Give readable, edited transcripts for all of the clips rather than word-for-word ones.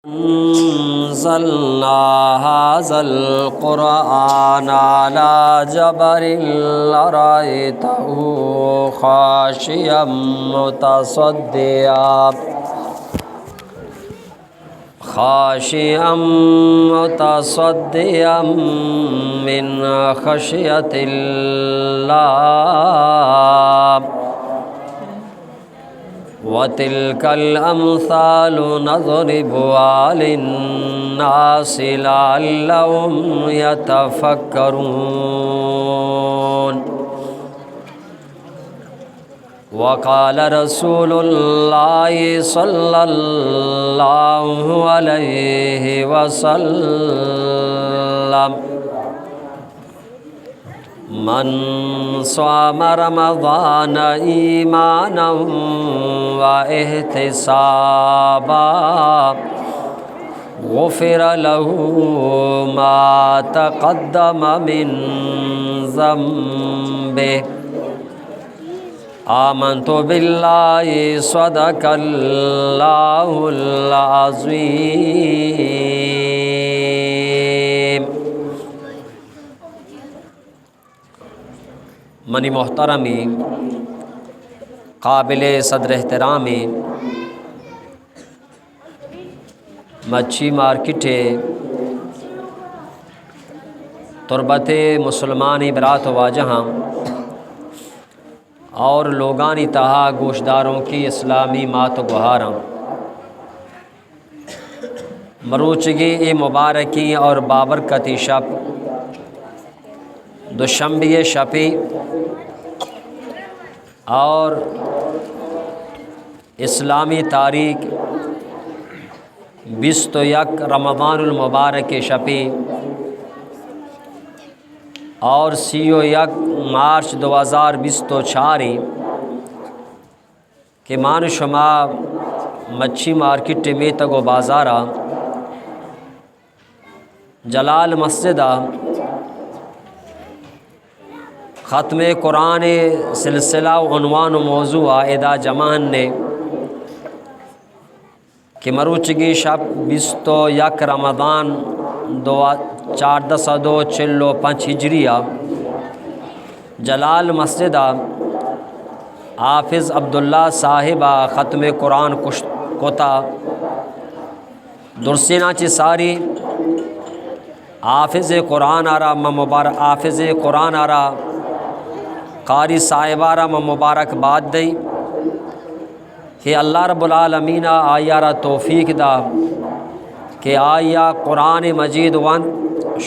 أنزلنا هذا القرآن على جبل لرأيته خاشعا متصدعا من خشية الله وتلك الأمثال نضربها للناس لعلهم يتفكرون وقال رسول الله صلى الله عليه وسلم من صام رمضان إيمانا واحتسابا غفر له ما تقدم من ذنبه آمنت بالله صدق الله العظيم۔ منی محترمی قابل صدر احترامی مچھی مارکیٹ تربت مسلمانی برات واجہاں اور لوگانی تہا گوشداروں کی اسلامی مات و گہاراں مروچگی ای مبارکی اور بابرکتی شب دوشنبے شپی اور اسلامی تاریخ 21 رمضان المبارک شپی اور 31 مارچ 2024 کے مان شما مچھی مارکیٹ میں تگو بازارہ جلال مسجدہ ختم قرآن سلسلہ عنوان و موضوع ادا جمان نے کہ مروچگی شب 21 رمضان 1445 ہجریہ جلال مسجدہ حافظ عبداللہ صاحبہ ختم قرآن کوتا درسینہ چی ساری حافظ قرآن آرہ مبارک حافظ قرآن آرہ قاری صاحبارہ مبارک باد دئی کہ اللہ رب العالمین آیارہ توفیق دا کہ آیا قرآن مجید ون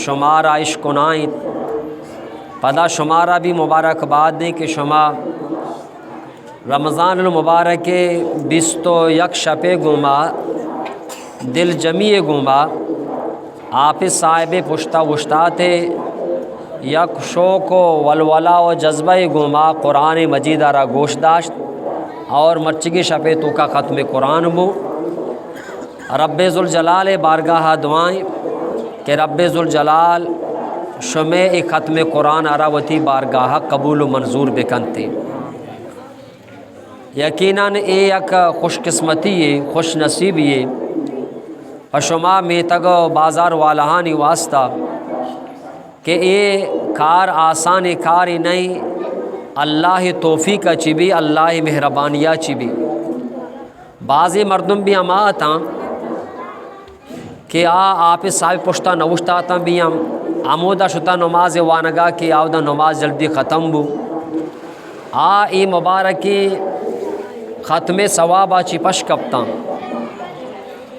شمارہ عشق نائیں پدا شمارہ بھی مبارک باد دیں کہ شما رمضان المبارک 21 شپے گوما دل جمیع گوما آپ صاحب پشتہ وشتاتے یک شوق و ولولہ و جذبہ گوما قرآن مجید آرہ گوشت داشت اور مرچگی شپے تو کا ختم قرآن بو رب ذوالجلال بارگاہ دعائیں کہ رب ذوالجلال شمع ختم قرآن آرہ وتی بارگاہ قبول و منظور بکنتے یقیناً ایک خوش قسمتی ہے خوش نصیبی ہے شما میں تگ بازار والہانی واسطہ کہ اے کار آسان کار نہیں اللہ توفیق چبی اللہ مہربانیہ چبی بعض مردم بھی ہم آتا کہ آپ صاحب پشتہ نوشتہ آتا بھی ہم آمودہ شتا نماز وانگا کہ آودہ نماز جلدی ختم بو ای مبارکی ختم ثواب آچی پش کپتا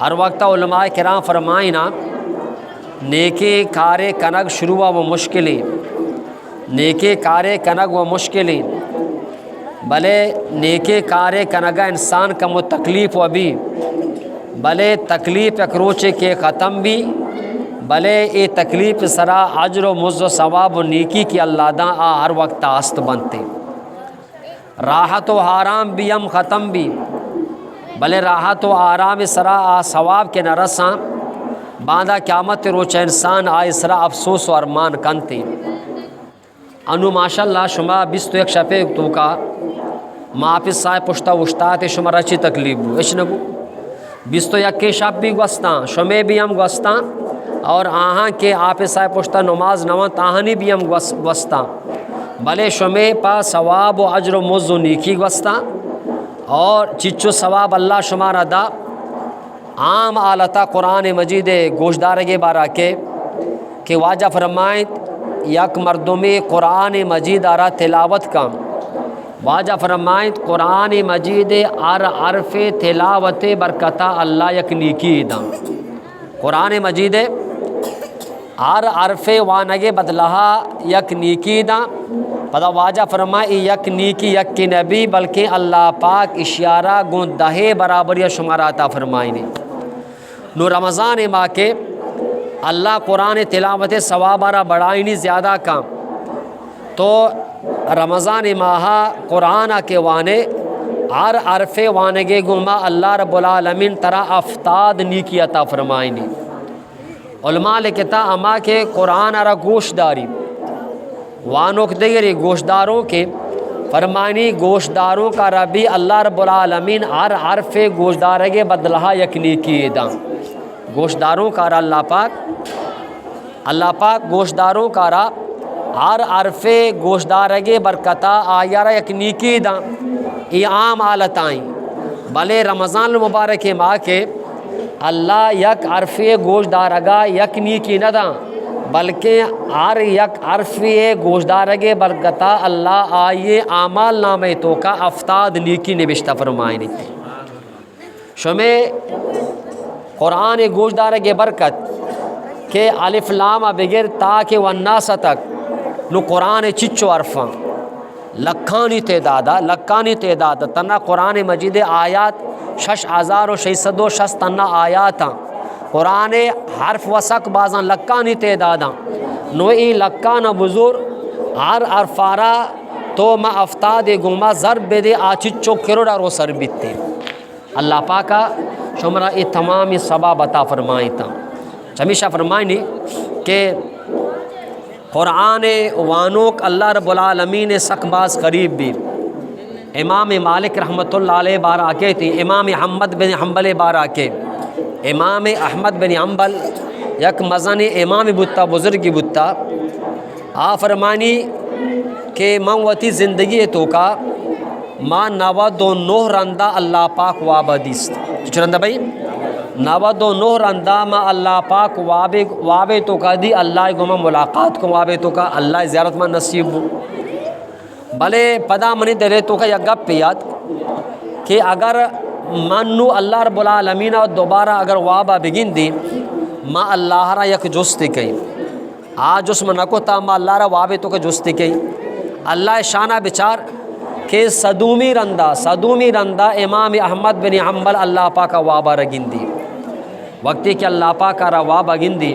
ہر وقت علماء کرام فرمائنا نیکی کارے کنگ شروع و مشکلیں نیکی کارے کنگ و مشکلیں بلے نیکی کارے کنگا انسان کا تکلیف و بھی بلے تکلیف اکروچے کے ختم بھی بلے اے تکلیف سرا اجر و مزد و ثواب و نیکی کی اللہ دا ہر وقت آست بنتے راحت و آرام بھی ہم ختم بھی بلے راحت و آرام سرا ثواب کے نرساں باندھا قیامت روچہ انسان اسرا افسوس و ارمان کنتے انو ماشاءاللہ شما 21 شپے تو کا ما پس صاحب پشتا وشتات شما رچی تکلیف بو اچ نبو بیستو یک شب بھی گوستان شمے بھی ہم گوستان اور آہاں کے آپ صاحب پشتہ نماز نوان تاہنی بھی ہم گوستان بلے شمے پا ثواب و اجر و مزد و نیکی گوستان اور چچو ثواب اللہ شمارا دا عام آلتا قرآن مجید گوشدارگے بارہ کہ واجہ فرمائیں یک مردمی قرآن مجید آرہ تلاوت کام واجہ فرمائیں قرآن مجید عرف تلاوت برکتہ اللہ یک نیکی دا قرآن مجید عرف وانگے بدلہا یک نیکی دا پدا واجہ فرمائیں یک نیکی یک کی نبی بلکہ اللہ پاک اشارہ گون دہے برابر یا شمارہ عطا فرمائیں نو رمضان ماہ کے اللہ قرآن تلاوت ثوابارہ بڑھائنی زیادہ کام تو رمضان ماہ قرآن کے وانے عرف وانگے گما اللہ رب العالمین ترا افتاد نیکی عطا فرمائنی علماء لکھتا اما کے قرآن را گوشداری وانوک دیگری گوشداروں کے فرمائنی گوشداروں کا ربی اللہ رب العالمین عرف گوشدارگے بدلہا یک نیکی دا گوشداروں کا را اللہ پاک گوشداروں کا را عرف گوشدارگے برکتہ آیارہ یک نیکی دا ای عام آلتائیں بلے رمضان المبارک ماہ کے اللہ یک عرف گوشدارگا یک نیکی نہ دا بلکہ یک عرف گوشدارگے برکتہ اللہ آئیے اعمال نامے تو کا افتاد نیکی نبشتہ فرمائیں شمع قرآن گوشدارگے برکت کہ الف لام بغیر تاکہ والناس تک نو قرآن چچو عرفاں لکھانی تعداد تنہ قرآن مجید آیات 6606 تنہ آیات قرآن حرف وسق بازاں لکھانی تعداداں نو ای لکھانا بزرگ عرفارا تو ما افتاد گما ضرب دے آچچو کروڑا رو سر بیتے اللہ پاکا شمرا ای تمامی ثواب عطا فرمائیں تا ہمیشہ فرمائنی کہ قرآن وانوک اللہ رب العالمین سک باز قریب بھی امام مالک رحمۃ اللہ علیہ بارہ کے تھی امام احمد بن حنبل بارہ کے امام احمد بن حنبل یک مزن امام بتا بزرگی بتا آ فرمانی کہ موتی زندگی تو کا ما 99 رندہ اللہ پاک وابدیست چرندہ بھائی 99 رندہ ما اللہ پاک وابے تو کا دی اللہ گما ملاقات کو وابے تو کا اللہ زیارت ما نصیب بلے پدا منی دلے تو کا یک گپ پیاد کہ اگر منو اللہ رب العالمین دوبارہ اگر وابا بگن دی ما اللہ را یک جستی کئی آج اس منکو تا ما اللہ را وابے تو کا جستی کئی اللہ شانہ بچار کہ صدومی رندہ امام احمد بن حنبل اللہ پاکا وابا رگن دی وقتی کہ اللہ پاکا را وابا گن دی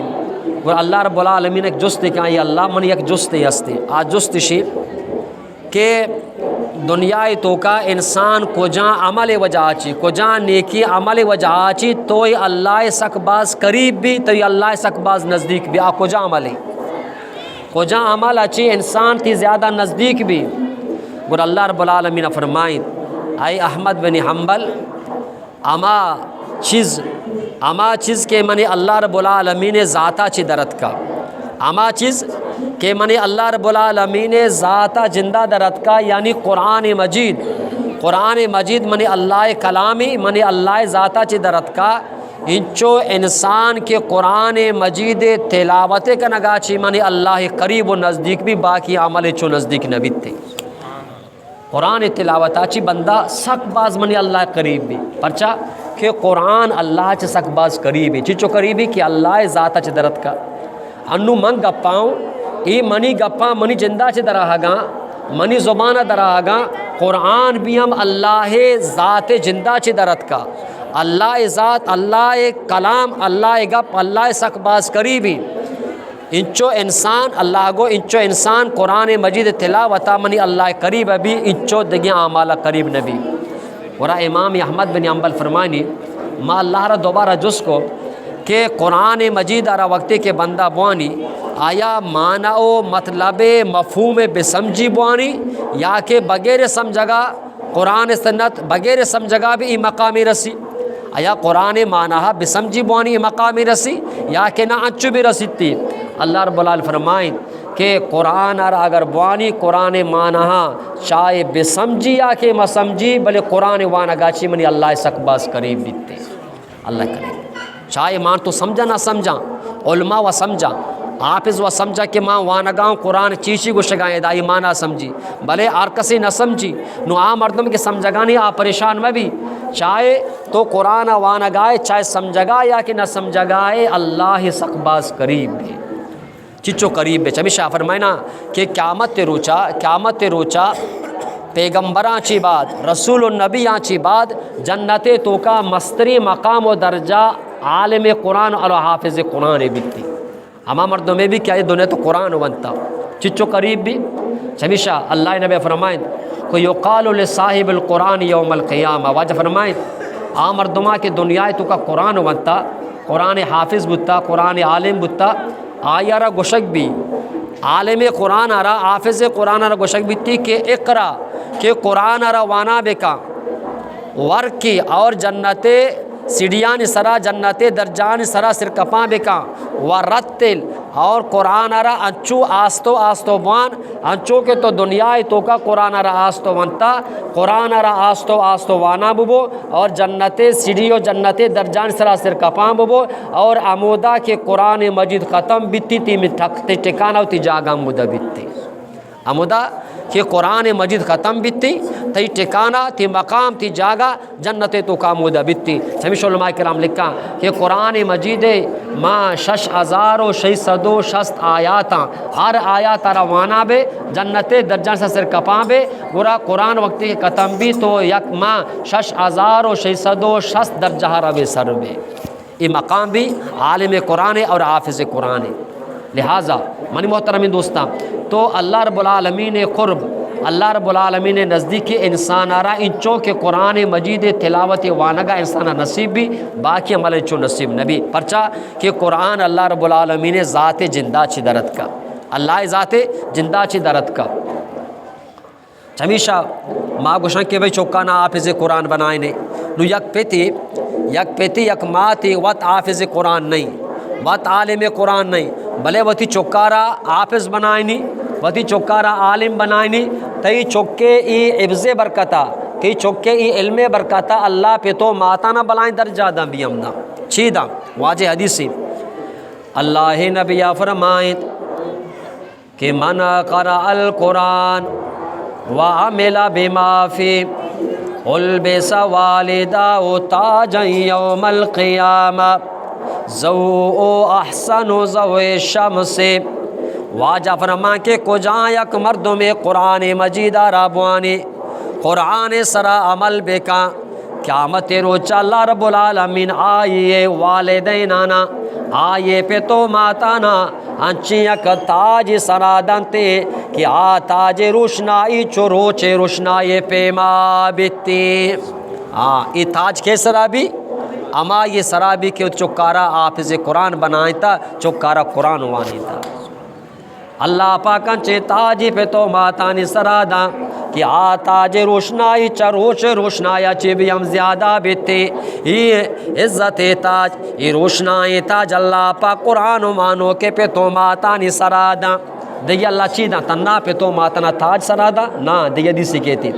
اور اللہ رب العالمین ایک جستی کہیں اللہ من یک جستی ہستی آج جستی شیب کہ دنیای تو کا انسان کو جان عمل وجہ آچی کو جان نیکی عمل وجہ آچی توی اللہ سک باز قریب بھی توی اللہ سک باز نزدیک بھی کو جان عملی کو جان عمل آچی انسان تی زیادہ نزدیک بھی اور اللہ رب العالمین فرمائیں اے احمد بن حنبل اما چیز کے منی اللہ رب العالمین ذاتا چی درد کا اما چیز کہ منی اللہ رب العالمین ذاتا زندہ درد کا یعنی قرآن مجید منی اللہ کلامی منی اللہ ذاتا چی درد کا انچو انسان کے قرآن مجید تلاوت کا نگاچی منی اللہ قریب و نزدیک بھی باقی عمل چو نزدیک نبی تھے قرآن تلاوت آچی بندہ سک باز منی اللہ قریب بھی پرچا کہ قرآن اللہ چ سک باز قریب ہے چچو قریبی کہ اللہ ذاتا چ درد کا انو من گپاؤں ای منی گپا منی جندہ چ درہ گا منی زبانہ درہ گا قرآن بھی ہم اللہ ذات جندہ چ درد کا اللہ ذات اللہ کلام اللہ گپ اللہ سک باز قریبی انچو انسان اللہ گو انچو انسان قرآن مجید تلاوتا منی اللہ قریب بھی انچو دگیاں اعمالہ قریب نبی ورہ امام احمد بن حنبل فرمانی ما اللہ را دوبارہ جس کو کہ قرآن مجید را وقتی کے بندہ بوانی آیا معنی و مطلب مفہوم بسمجھی بوانی یا کہ بغیر سمجھگا قرآن سنت بغیر سمجھگا بھی ای مقامی رسی آیا قرآن معنی بسمجھی بوانی مقام رسی یا کہ نہ انچو بھی رسیتی. اللہ رب العالمین فرمائیں کہ قرآن اگر بوانی قرآن معنی چاہے بسمجھی یا کہ مسمجھی بلے قرآن وانگا چی منی اللہ سکباس قریب بیتے اللہ کرے. چاہے مان تو سمجھا نہ سمجھا علماء و سمجھا حافظ و سمجھا کہ ماں وانگاؤں قرآن چیچی کو شگائیں دائی معنی سمجھی بھلے آر کسی نہ سمجھی نو عام مردم کے سمجھگانی آپ پریشان میں بھی چاہے تو قرآن وانگائے چاہے سمجھگا یا کہ نہ سمجھگائے اللہ سکباس قریب ہے چچو قریب ہے. چمیشہ فرمائنا کہ قیامت روچا پیغمبراں چی بعد رسول النبی چی بعد جنت تو کا مستری مقام و درجہ عالم قرآن اور حافظ قرآن بیتی ہما مردوں میں بھی کیا یہ دنیا تو قرآن ونتا چچو قریب بھی. چمیشہ اللہ نبی فرمائیں کو یقال لصاحب القرآن یوم القیامہ واجہ فرمائیں مردمہ کے دنیا تو کا قرآن ونتا قرآن حافظ بتا قرآن عالم بتا آیا را گشک بھی عالم قرآن آرا حافظ قرآن آرا گشک بیتی کہ اقرا کہ قرآن آرا وانا بکا ورکی اور جنت سیڑیان سرا جنت درجان سرا سرکپاں بکا ورتل اور قرآن آرا انچو آستو بوان انچو کے تو دنیا تو کا قرآن آرا آستو ونتا قرآن آرا آستو وانا ببو اور جنت سیڑھی و جنت درجان سرا سرکپاں ببو اور عمودہ کے قرآن مجید ختم بیتی تی مٹھکتے ٹکانا تی جاگا مدہ بیتی عمودہ کہ قرآن مجید ختم بیتی تی ٹکانا تی مقام تی جاگا جنت تو کا مودہ بیتی. سمیش علماء کرام لکھا کہ قرآن مجید ماں 6660 آیاتاں ہر آیات روانا بے جنت درجان سے سر کپاں بے گورا قرآن وقتی کے ختم بھی تو یک ماں 6660 درجہ رب سر بے یہ مقام بھی عالم قرآن اور حافظ قرآن. لہٰذا منی محترمین دوستاں تو اللہ رب العالمین قرب اللہ رب العالمین نزدیک انسان آرا انچوں کے قرآن مجید تلاوت وانگا انسان نصیب بھی باقی عمل انچوں نصیب نبی پرچا کہ قرآن اللہ رب العالمین ذات جندہ چی درد کا اللہ ذات جندہ چی درد کا. چمیشہ ماں گوشن کے بھئی چوکانا حافظ قرآن بنائیں نو یک پیتی یک ماتی وط حافظ قرآن نہیں وط عالم قرآن نہیں بلے وتی چوکارا حافظ بنائنی وتی چوکارا عالم بنائنی تی چوکے ای عبز برکتا تی چوکے ای علم برکتا اللہ پہ تو ماتانا بلائیں درجہ دا بیمنا چیدہ واجہ حدیثی اللہ نبی فرمائیں کہ من قرأ القرآن وعمل بما فی البس والدہ تاجا یوم القیامہ زو احسن زو شمس. واجہ فرما کے کجاں یک مردوں میں قرآن مجید رابوانی قرآن سرا عمل بکا قیامت روچا اللہ رب العالمین آئیے والدین آنا آئیے پہ تو ماتانا انچی یک تاج سرادنتے کہ آ تاج روشنائی چو روچے روشنائی پہ ما بیتی. یہ تاج کے سرا بھی اما یہ سرابی کے چکارا حافظ قرآن بنائیں تا چکارا قرآن وانی تا اللہ پاکن چے تاجی پہ تو ماتانی سرادا کہ آ تاج روشنائی چروش روشنایا چے بھی ہم زیادہ بیتے یہ عزت تاج یہ روشنائی تاج اللہ پاک قرآن مانو کے پہ تو ماتانی سرادا دیکھیں اللہ چیدہ تنہ پہ تو ماتنا تاج سرادا نا دیکھیں دیسی کہتی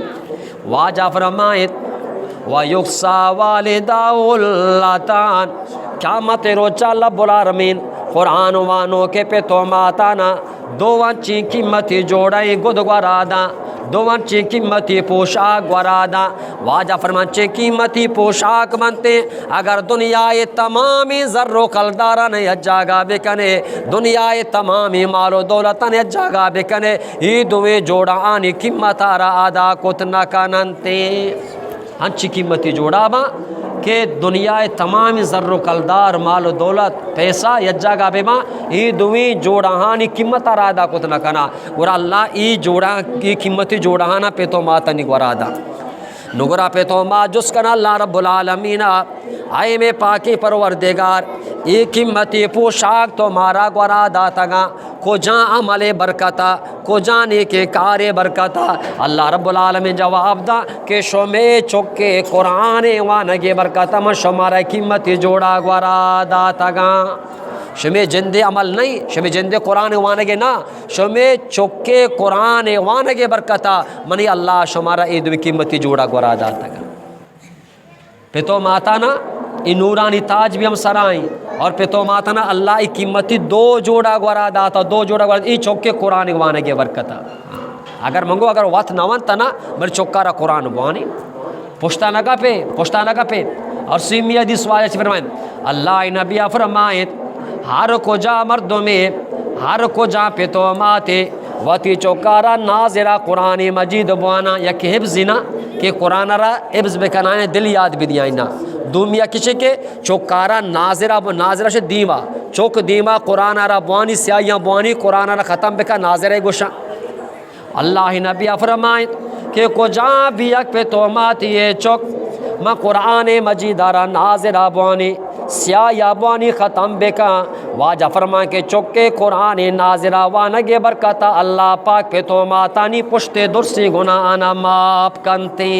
واجہ فرمائے وَيُقْصَى وَالِدَاهُ اللَّتَانِ قیامت روچا رب العالمین قرآن وانوں کے پہ تو ماتانا دو ونچی قیمتی جوڑائی گد گورادا دو ونچی قیمتی پوشاک گورادا واجہ فرمانچے قیمتی پوشاک بنتے اگر دنیا تمامی ذر و قلدارہ نے جاگا بکنے دنیا تمامی مال و دولت نے جاگا بکنے یہ دوے جوڑا آنی قیمت آرہ آدھا کتنا کننتے ہنچی قیمتی جوڑا با کہ دنیا تمام ذر و کلدار مال و دولت پیسہ یجاگا بے ماں ای دوی جوڑاہانی قیمت آرادا کت نہ کنا اور اللہ ای جوڑا کی قیمتی جوڑاہانا پہ تو ماتا نہیں گورادا نگرا پہ تو ما جس کنا اللہ رب العالمین آئے میں پاکی پروردگار ایک ہمتی پوشاک تو مارا گورا داتگا کو جان عمل برکتا کو جانے کے کار برکتا اللہ رب العالمین جواب دا کہ شمے چکے قرآن وانگے برکتا من شمارا قیمتی جوڑا گورا داتگا شمے جندے عمل نہیں شمے جندے قرآن وانگے نا شمے چکے قرآن وانگے برکتا منی اللہ شمارا عید قیمتی جوڑا گورا داتگا پہ تو ماتا نا ای نورانی تاج بھی ہم سرائیں اور پہ تو ماتا نا اللہ ای قیمتی دو جوڑا گورا داتا دو جوڑا گورا ای چوکے قرآن وانگے برکتا اگر منگو اگر وقت نہ ونتا نا بر چوکارا قرآن وانی پشتانگا پہ اور سیمی حدیث واجہ سے فرمائیں اللہ نبی فرمائیں ہر کو جا مردوں میں ہر کو جا پہ تو ماتے وتی چوکارا ناظرہ قرآن مجید بوانا یک حفظ نا کہ قرآن را حفظ بکنائیں دل یاد بھی دیائیں نا دومیا کچھ کے چوکارا ناظرہ سے دیما چوک دیما قرآن را بوانی سیاہیاں بوانی قرآن را ختم بکا ناظرہ گوشا اللہ نبی فرمائیں کہ کو جا بھی یک پہ تومات یہ چوک ما قرآن مجید را ناظرہ بوانی سیاہ یا بوانی ختم بکا واجہ فرمائیں کہ چکے قرآن ناظرہ وانگے برکتا اللہ پاک پہ تو ماتانی پشتے درسی گناہ آنا ماپ کنتے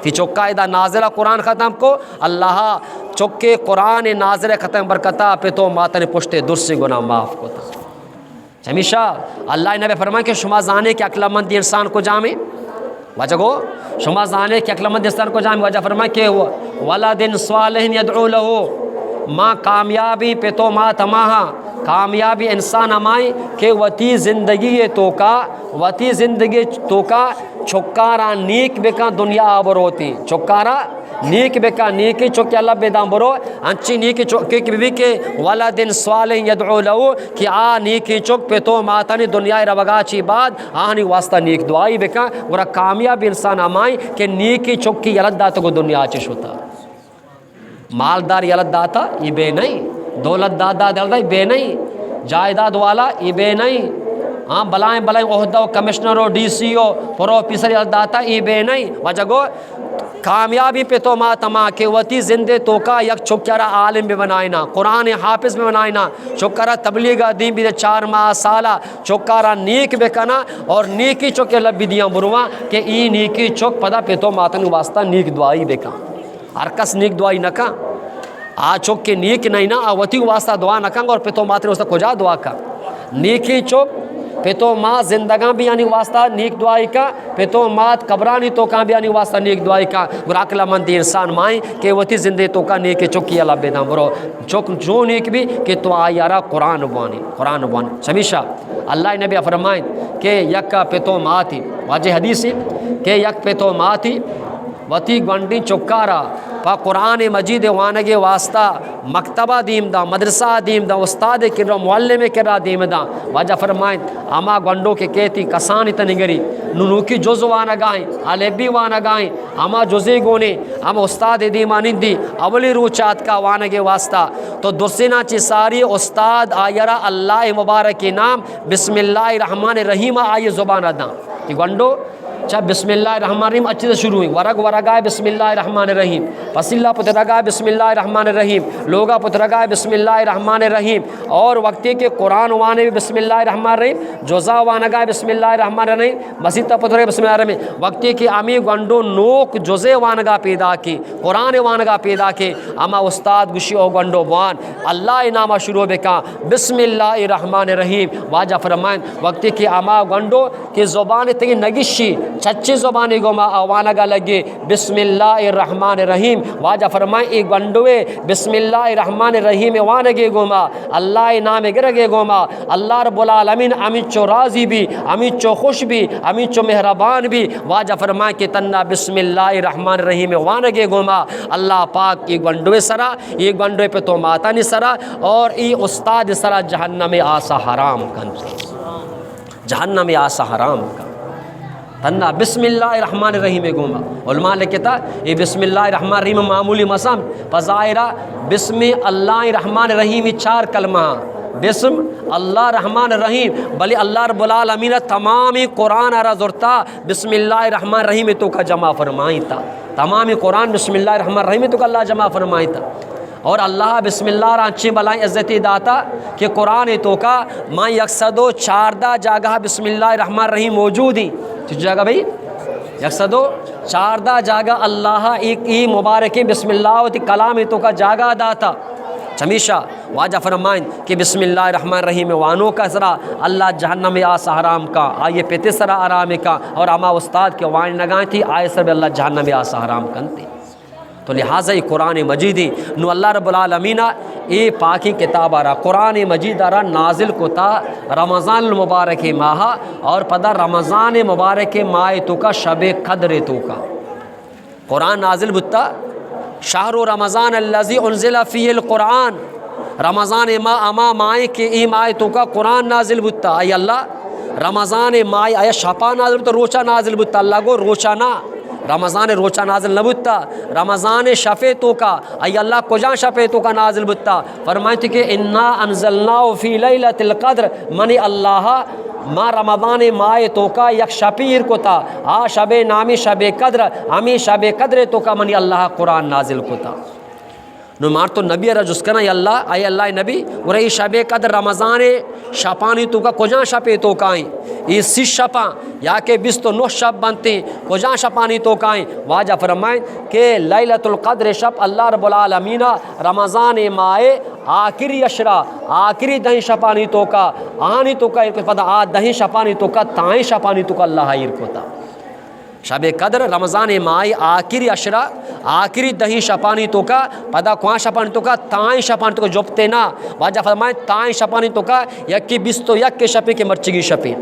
تی چکا ادا ناظرہ قرآن ختم کو اللہ چکے قرآن ناظرہ ختم برکتا پہ تو ماتانی پشتے درسی گناہ ماف کو تا ہمیشہ اللہ نے فرمائیں کہ شما زانے کہ عقل مند انسان کو جامے وجہ گو شما زانے کہ عقل مند انسان کو جامے وجہ فرمائیں کہ ولدن صالح یدعو لہو ماں کامیابی پہ تو ماں تماہا کامیابی انسان ہمائیں کہ وتی زندگی تو کا چھکارا نیک بکا دنیا آبر ہوتی چھکارا نیک بکا نیکی چوکی اللہ بیدام برو انچی نیکی چوکی بھی کہ ولدن صالح یدعو لہو کہ نیکی چوک پہ تو ماتانی دنیا روگا چی بعد آہنی واسطہ نیک دعائی بکا ورہ کامیابی انسان ہمائیں کہ نیکی چوکی یلد داتا کو دنیا چی شوتا مالدار یلد داتا یہ بے نہیں دولت دادا دلدائی بے نہیں جائیداد والا یہ بے نہیں بلائیں عہدہ و کمشنر و ڈی سی او پروفیسر یلد داتا یہ بے نہیں وجہ گو کامیابی پہ تو ماتما کہ وتی زندے تو کا یک چکرہ عالم بھی بنائینا قرآن حافظ بھی بنائینا چکرہ تبلیغ دین بھی 4 ماہ سالہ چکرہ نیک بکنا اور نیکی چکے لب بھی دیاں برواں کہ ای نیکی چک پدا پہ تو ماتن واسطہ نیک دعائی بکا ہر کس نیک دعائی نکا چوک کے نیک نہیں نا وتی واسطہ دعا نہ کنگ اور پہ تو ماتر واسطہ کجا دعا کا نیکی چوک پہ تو ماں زندگاں بھی یعنی واسطہ نیک دعائی کا پہ تو مات قبرانی تو کہاں بھی یعنی واسطہ نیک دعائی کا گراکلہ مندی انسان مائیں کہ وتی زندے تو کا نیکی چوکی اللہ بیدام برو چوک جو نیک بھی کہ تو آیارا قرآن بوانی ہمیشہ اللہ نبی فرمائیں کہ یک پہ تو ماتی واجہ حدیث کہ یک پہ تو ماتی وتی گنڈی چکارا پا قرآن مجید وانگے واسطہ مکتبہ دیم دا مدرسہ دیم دا استاد کرا معلم کرا دیم دا واجہ فرمائیں اما گنڈوں کے کہتی کسانی تنگری ننوکی جز وانگائیں علیبی وانگائیں اما جزی گونے اما استاد دیمانی دی اولی روچات کا وانگے واسطہ تو درسینا چی ساری استاد آیرہ اللہ مبارک کے نام بسم اللہ الرحمن الرحیم آئی زبان دا یہ گنڈو چاہ بسم اللہ الرحمن الرحیم اچھی سے شروع ہوئی ورگائے بسم اللہ الرحمن الرحیم پسیلہ پترگائے بسم اللہ الرحمن الرحیم لوگا پترگائے بسم اللہ الرحمن الرحیم اور وقتی کے قرآن وانے بھی بسم اللہ الرحمن الرحیم جوزا وانگائے بسم اللہ الرحمن الرحیم مسیطہ پترگائے بسم اللہ الرحمن الرحیم وقتی کے امی گنڈو نوک جوزے وانگا پیدا کی قرآن وانگا پیدا کی اما استاد گشی او گنڈو وان اللہ انامہ شروع بکا بسم اللہ الرحمن الرحیم واجہ فرمائن وقتی کے اما گنڈو کی زبان تگی نگشی چچی زبانی گو ما آوانگا لگے بسم اللہ الرحمن الرحیم واجہ فرمائیں ای گنڈوے بسم اللہ الرحمن الرحیم وانگے گو ما اللہ نام گرگے گو ما اللہ رب العالمین امین چو راضی بھی امین چو خوش بھی امین چو مہربان بھی واجہ فرمائیں کہ تنہ بسم اللہ الرحمن الرحیم وانگے گو ما اللہ پاک ای گنڈوے سرا ای گنڈوے پہ تو ماتانی سرا اور ای استاد سرا جہنم آسا حرام کن جہنم آسا حرام کن تنہ بسم اللہ الرحمن الرحیم گوما علماء لکھتا یہ بسم اللہ الرحمن الرحیم معمولی مسام فظاہرہ بسم اللہ الرحمن الرحیم 4 کلمہ بسم اللہ رحمان الرحیم بلی اللہ رب العالمین تمامی قرآن ارا زورتا بسم اللہ الرحمن الرحیم تو کا جمع فرمائی تا، تمامی قرآن بسم اللہ الرحمن الرحیم تو کا اللہ جمع فرمائی تا. اور اللہ بسم اللہ رانچی بلائیں عزتی داتا کہ قرآن تو کا ماں یکسدو 14 جگہ بسم اللہ الرحمن الرحیم موجود ہیں. کس جگہ بھائی؟ یکسدو 14 جگہ اللہ ای مبارکی بسم اللہ ہوتی کلام تو کا جگہ داتا. چمیشہ واجہ فرمائیں کہ بسم اللہ الرحمن الرحیم وانوں کا سرا اللہ جہنم آس حرام کا آئیے پیتے سرا آرام کا، اور اما استاد کے وائن نگائیں تھی آئے سر اللہ جہنم آس حرام کنتی. تو لہٰذا یہ قرآن مجیدی نو اللہ رب العالمین اے پاکی کتاب آرہا قرآن مجید آرہا نازل کو تا رمضان المبارک ماہ، اور پدا رمضان مبارک ماہ تو کا شب قدر تو کا قرآن نازل بتا. شہر رمضان الذی انزل فیہ القرآن، رمضان ماہ اما مائیں کہ ای ماہ تو کا قرآن نازل بتا. ای اللہ رمضان ماہ آیا شپا نازل بتا، روچہ نازل بتا. اللہ کو روچہ نہ رمضان روچہ نازل نہ بتا، رمضان شفے تو کا ای اللہ کجا شفے تو کا نازل بتا. فرمائیں تھی کہ انا انزلناہ فی لیلۃ القدر منی اللہ ما رمضان مائے تو کا یک شپیر کو تا آ شب نامی شب قدر ہمیں شب قدر تو کا منی اللہ قرآن نازل کو تا. نو مار تو نبی را جس کنا یا اللہ اے اللہ نبی اور ای شب قدر رمضان شپانی تو کا کجا شپے تو کائیں ای 30 شپاں یا کہ 29 شب بنتے کجا شپانی تو کائیں. واجہ فرمائیں کہ لیلۃ القدر شب اللہ رب العالمین رمضان مائے آخری اشرا آخری دہیں شپانی تو کا آنی تو کا پتہ آ دہیں شپانی تو کا تائیں شپانی تو کا اللہ ہیر کو تا. شب قدر رمضان مائی آخری اشرا آخری دہیں شپانی تو کا پدا کوان شپانی تو کا تائیں شپانی تو کا جبتے نا. واجہ فرمائیں تائیں شپانی تو کا یکی 21 کے شپے کے مرچی کی شپے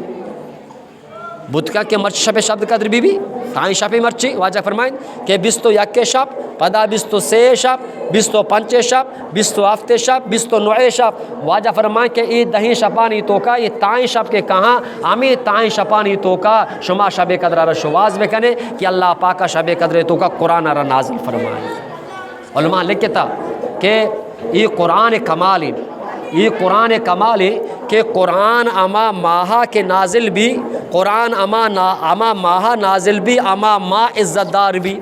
بدھ کا کہ مرچ شپے شب قدر بھی تائیں شپے مرچی. واجہ فرمائیں کہ 21 کے شپ پدا 23 شپ 25 شپ 27 شپ 29 شپ. واجہ فرمائیں کہ ای دہیں شپانی تو کا یہ تائیں شپ کے کہاں ہمیں تائیں شپانی تو کا شما شب قدر را شواز بکنے کہ اللہ پاکا شب قدر تو کا قرآن را نازل فرمائیں. علماء لکھتا کہ یہ قرآن کمال یہ قرآن کمال ہے کہ قرآن اما ماہ کے نازل بھی قرآن اما ماہ نازل بھی اما ماں عزت دار بھی،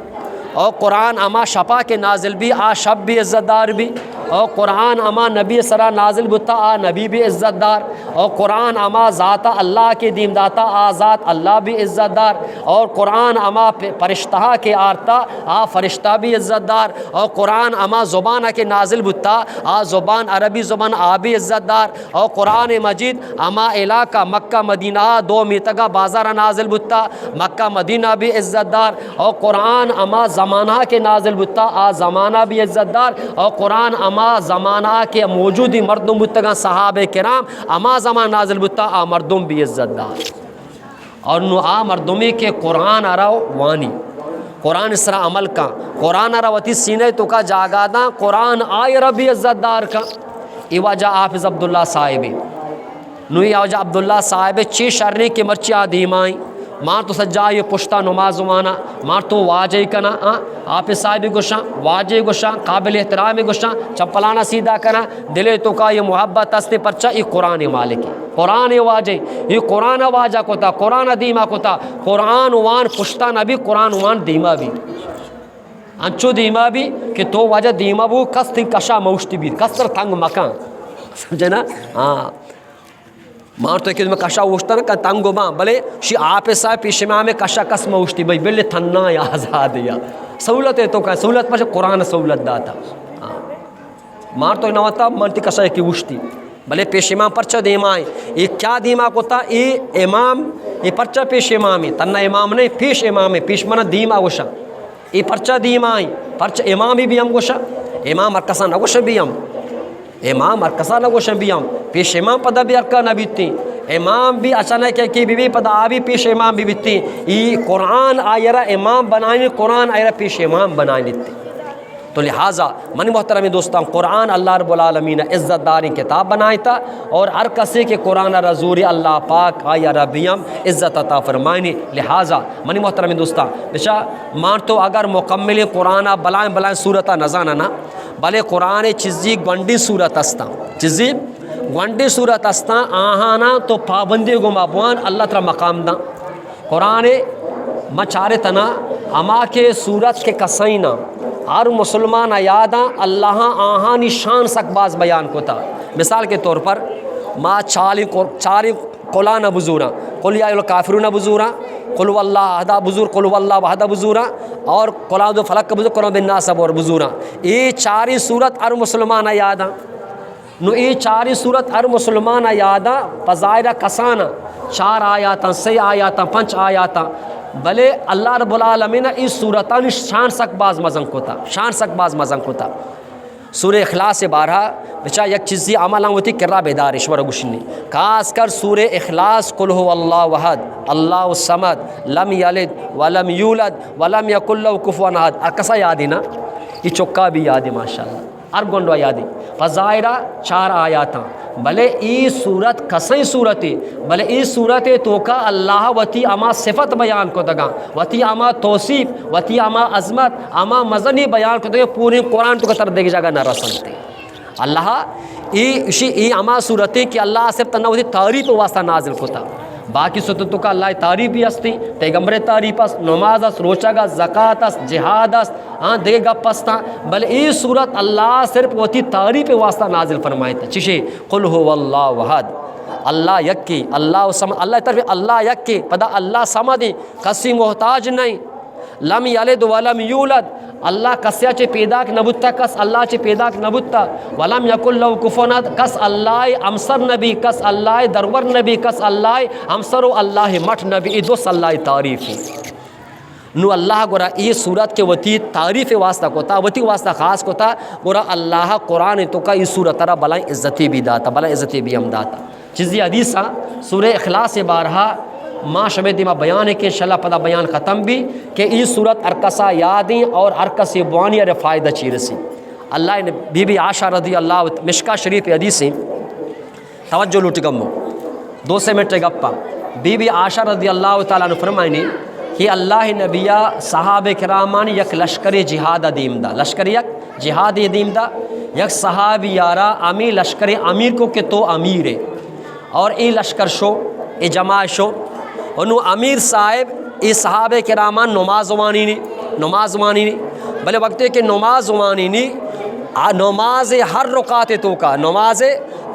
اور قرآن اما شپا کے نازل بھی آ شب بھی عزت دار بھی، اور قرآن اما نبی سرا نازل بتا آ نبی بھی عزت دار، اور قرآن اما ذات اللہ کے دین داتا آ ذات اللہ بھی عزت دار، اور قرآن اما فرشتہ کے آرتا آ فرشتہ بھی عزت دار، اور قرآن اما زبان کے نازل بتا آ زبان عربی زبان آ بھی عزت دار، اور قرآن مجید اما علاقہ مکہ مدینہ 2 میتگا بازار نازل بتا مکہ مدینہ بھی عزت دار، اور قرآن اما زمانہ کے نازل بتا آ زمانہ بھی عزت دار، اور قرآن اما زمانہ کے موجودی مردم بتگا صحابہ کرام اما زمان نازل بتا آ مردم بھی عزت دار. اور نو آ مردمی کے قرآن اراو وانی قرآن اس طرح عمل کا قرآن ارا وتی سینے تو کا جاگادا قرآن آئی ربی عزت دار کا. ای وجہ حافظ عبداللہ صاحب نوی وجہ عبداللہ صاحب چی شرنی کے مرچی آدھیم آئیں مار تو سجا یہ پشتہ نماز وانا مار تو واجہ کنا آپ صاحب گشاں واجہ گشاں قابل احترام گشاں چپلانا سیدھا کنا دلے تو کا یہ محبت استے پرچا یہ قرآن مالک قرآن واجہ یہ قرآن واجہ کو تا قرآن دیما کو تا قرآن وان پشتہ نبی قرآن وان دیما بھی انچو دیما بھی کہ تو واجہ دیما بو کس تھی کشا موشتی بھی کسر تنگ مکان سمجھے نا ہاں مار تو کہ میں کشا وشتا نا کہ تنگو ماں بلے شی آپ صاحب پیش میں میں کشا کس موشتی بھائی بلے تھنا یا آزاد یا سہولت ہے تو کہ سہولت پر قرآن سہولت داتا مار تو نواتا منتی کشا کی وشتی بلے پیش امام پرچہ دیمائیں یہ کیا دیما کو تا یہ امام یہ پرچہ پیش امامی تنہ امام نہیں پیش امام پیش منہ دیما گوشا یہ پرچہ دیمائیں پرچہ امامی بھی ہم گوشا امام ارکسا نگوشا بھی ہم امام ارکسا نگوشا بھی ہم پیش امام پدا بھی ارکا نبی تھی امام بھی اچانک ہے کہ بی پدا آبی پیش امام بھی بیتی یہ قرآن آئیرہ امام بنائیں قرآن آئیرہ پیش امام بنائیں لیتی. تو لہٰذا منی محترمی دوستان قرآن اللہ رب العالمین عزت داری کتاب بنائی تھا اور ہر کسی کے قرآن رضوری اللہ پاک آئی عربیم عزت عطا فرمائنی. لہٰذا منی محترمی دوستان بچا مان تو اگر مکمل قرآن بلائیں بلائیں صورتہ نزانا نا بلے قرآن چیزی گنڈی صورت استا چیزی گوانڈی صورت استا آہانا تو پابندی گو مابوان اللہ ترہ مقام دا قرآن مچارے تنا اما کے صورت کے کسائینا ہر مسلمان یادا اللہ آہانی شان سک باز بیان کو تا. مثال کے طور پر ما چاری قلان بزورا قل یا الکافرون بزورا قل واللہ احد بزور قل واللہ وحدہ بزورا اور قل اعوذ فلق بزور قل بالناس اور بزورا. یہ چاری صورت ہر مسلمان یادا نو یہ چاری صورت ہر مسلمان یادا پظاہرہ کسانا 4 آیاتا 6 آیاتا 5 آیاتا بلے اللہ رب العالمین اس صورتان شان سک باز مزن کوتا شان سک باز مزن کوتا. سورہ اخلاص سے بارہا بچا یک چیزی عمل ہوتی کرا بیدار اشور گشنی خاص کر سورہ اخلاص قل هو اللہ وحد اللہ الصمد لم یلد ولم یولد ولم یکن له کفوا احد. کسا یاد نا یہ چکا بھی یاد ہے ماشاءاللہ ہر گنڈوا یادی فظاہرہ 4 آیاتاں بلے ای صورت کسیں صورت بلے ای صورت تو کا اللہ وتی اما صفت بیان کو دگا وتی اما توصیف وتی اما عظمت اما مزنی بیان کو دگا پورے قرآن تو کتر دیکھ جگہ نہ رسنتے اللہ ای اما صورتیں کہ اللہ صرف تنہ وتی تعریف واسطہ نازل کو تا. باقی صورتوں کا اللہ تعریف بھی ہستی پیغمبر تعریف است نماز است روچہ گا زکوٰۃ است جہاد است ہاں دے گا پستا بل ای صورت اللہ صرف وتی تعریف واسطہ نازل فرمائے تھا چشے قل هو اللہ وحد اللہ یکی اللہ سمد اللہ طرف اللہ یکی پدا اللہ سمدی کسی محتاج نہیں لم یلد ولم یولد اللہ کسیا چے پیدا نبوتا کس اللہ چے پیدا نبوتا ولم یکن لو کفونات کس اللہ امسر نبی کس اللہ درور نبی کس اللہ امسر و اللہ مٹھ نبی ادوس اللہ تعریف نو اللہ گورا یہ صورت کے وتی تعریف واسطہ کو تا وتی واسطہ خاص کو تا گورا اللہ قرآن تو کا یہ صورت ترہ بلائیں عزتی بھی داتا بلائیں عزتی بھی ہم داتا. چیزی حدیثہ سورہ اخلاص سے بارہا ماں شبہ دیما بیان ہے کہ انشاءاللہ پدا بیان ختم بھی کہ یہ صورت ارکسا یادیں اور ارکسی بوانی اور فائدہ چیرسی. اللہ نے بی بی عائشہ رضی اللہ مشکا شریف حدیثیں توجہ لوٹ گمو 2 منٹ گپا بی بی عائشہ رضی اللہ تعالیٰ نے فرمائنی کہ اللہ نبیہ صحابہ کرامان یک لشکر جہاد دیم دا لشکر یک جہاد دیم دا یک صحابی یارا امی لشکر امیر کو کہ تو امیر ہے اور ای لشکر شو ای جماع شو انو امیر صاحب ای صحابہ کرامان نماز وانی نی بلے وقت ہے کہ نماز وانی نی نماز ہر رکعت تو کا نماز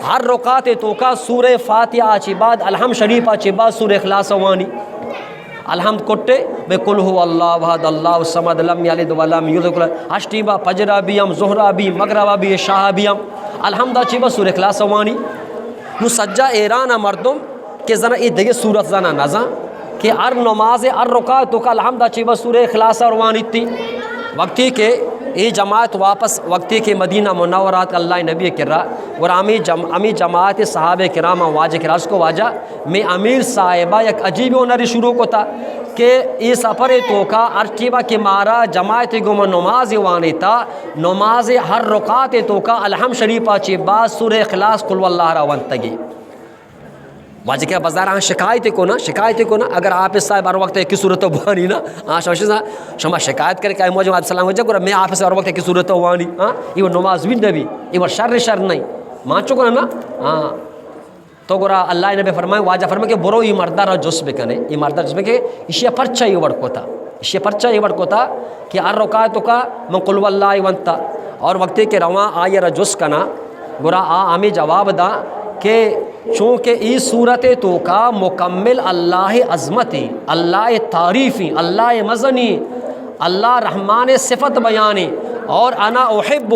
ہر رکعت تو کا سورہ فاتحہ چی بعد الحمد شریف چی بعد سورہ اخلاص وانی الحمد کوٹے بے قل هو اللہ وحد اللہ الصمد لم یلد ولم یولد ہشتی با فجرہ بھی ہم زہرہ بھی مغربہ بھی شاہ بھی ہم الحمد چی با سورہ اخلاص وانی نو سجا ایران مردم کہ زنا ای دیگه صورت زنا نزا کہ ار نماز ار رکعت تو کا الحمد چی با سورہ اخلاص وانی تھی وقتی کہ ای جماعت واپس وقتی کے مدینہ منورات اللہ نبی کرا اور امی جماعت صحابہ کرام واجہ کراس کو واجہ میں امیر صاحبہ یک عجیب ہنری شروع کو تھا کہ ای سفر تو کا ارچیبہ کے مارا جماعت گم نماز وانی تھا نماز ہر رکعت تو کا الحمد شریفہ چی بعد سورہ اخلاص قل واللہ را ونتگی واجہ کیا بازار شکایت کو نا اگر آپ صاحب ہر وقت کی صورت وانی نا شما شکایت کرے کہ موجود السلام وجہ کرا میں آپ سے ہر وقت کی صورت وانی یہ نماز بھی نبی یہ شر نہیں مان چکو نا تو گورا اللہ نبی فرمائے واجہ فرمائے کہ برو یہ مردہ جس بکنے یہ مردہ جس بکنے اسی پرچہ یہ وڑ کو تھا کہ ہر رکعت تو کا من قل واللہ ونتا اور وقت کے رواں آئی رجس کنا گورا ہمیں جواب دا کہ چونکہ ای صورت تو کا مکمل اللہ عظمتی اللہ تعریفی اللہ مزنی اللہ رحمان صفت بیانی اور انا احب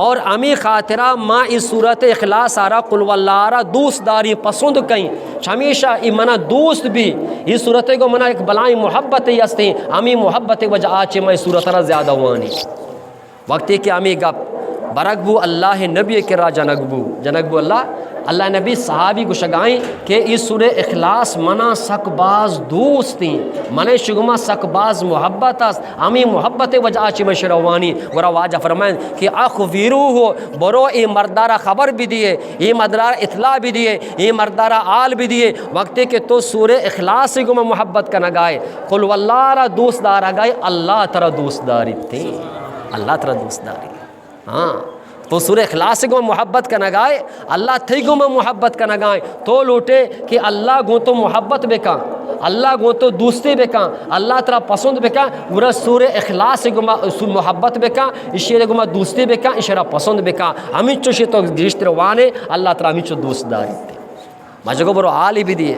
اور امی خاطرہ ما اس صورت اخلاص آرہ قل واللہ را دوست داری پسند کہیں ہمیشہ ای منا دوست بھی اس صورت کو منا ایک بلائیں محبت ہی ہستے امی محبت وجہ آچے میں اس صورت را زیادہ وانی وقتی کہ امی گپ برگبو اللہ نبی کرا جنگبو اللہ نبی صحابی کو شگائیں کہ اس سورہ اخلاص منا سک باز دوستی منے شگما سک باز محبت است امی محبت وجہ آچی مشروانی ورہ واجہ فرمائیں کہ اخویرو ہو برو ای مردارہ خبر بھی دیے ای مردارہ اطلاع بھی دیے ای مردارہ آل بھی دیے وقتی کہ تو سورہ اخلاص سے گما محبت کا نگائے قل واللہ را دوست دارا گائے اللہ ترہ دوست داری تھی اللہ ترہ دوست داری ہاں تو سورہ اخلاص سے گو محبت کا نگائے اللہ تھی گو میں محبت کا نگائیں تو لوٹے کہ اللہ گو تو محبت بکا اللہ گو تو دوستی بکا اللہ ترا پسند بکا گرا سورہ اخلاص سے گو محبت بکا اشیرے گو دوستی بکا اشارہ پسند بکا ہمیں چوشی تو گشتر وانے اللہ ترا ہمیں چو دوست داری مجھے کو برو عالی بھی دیے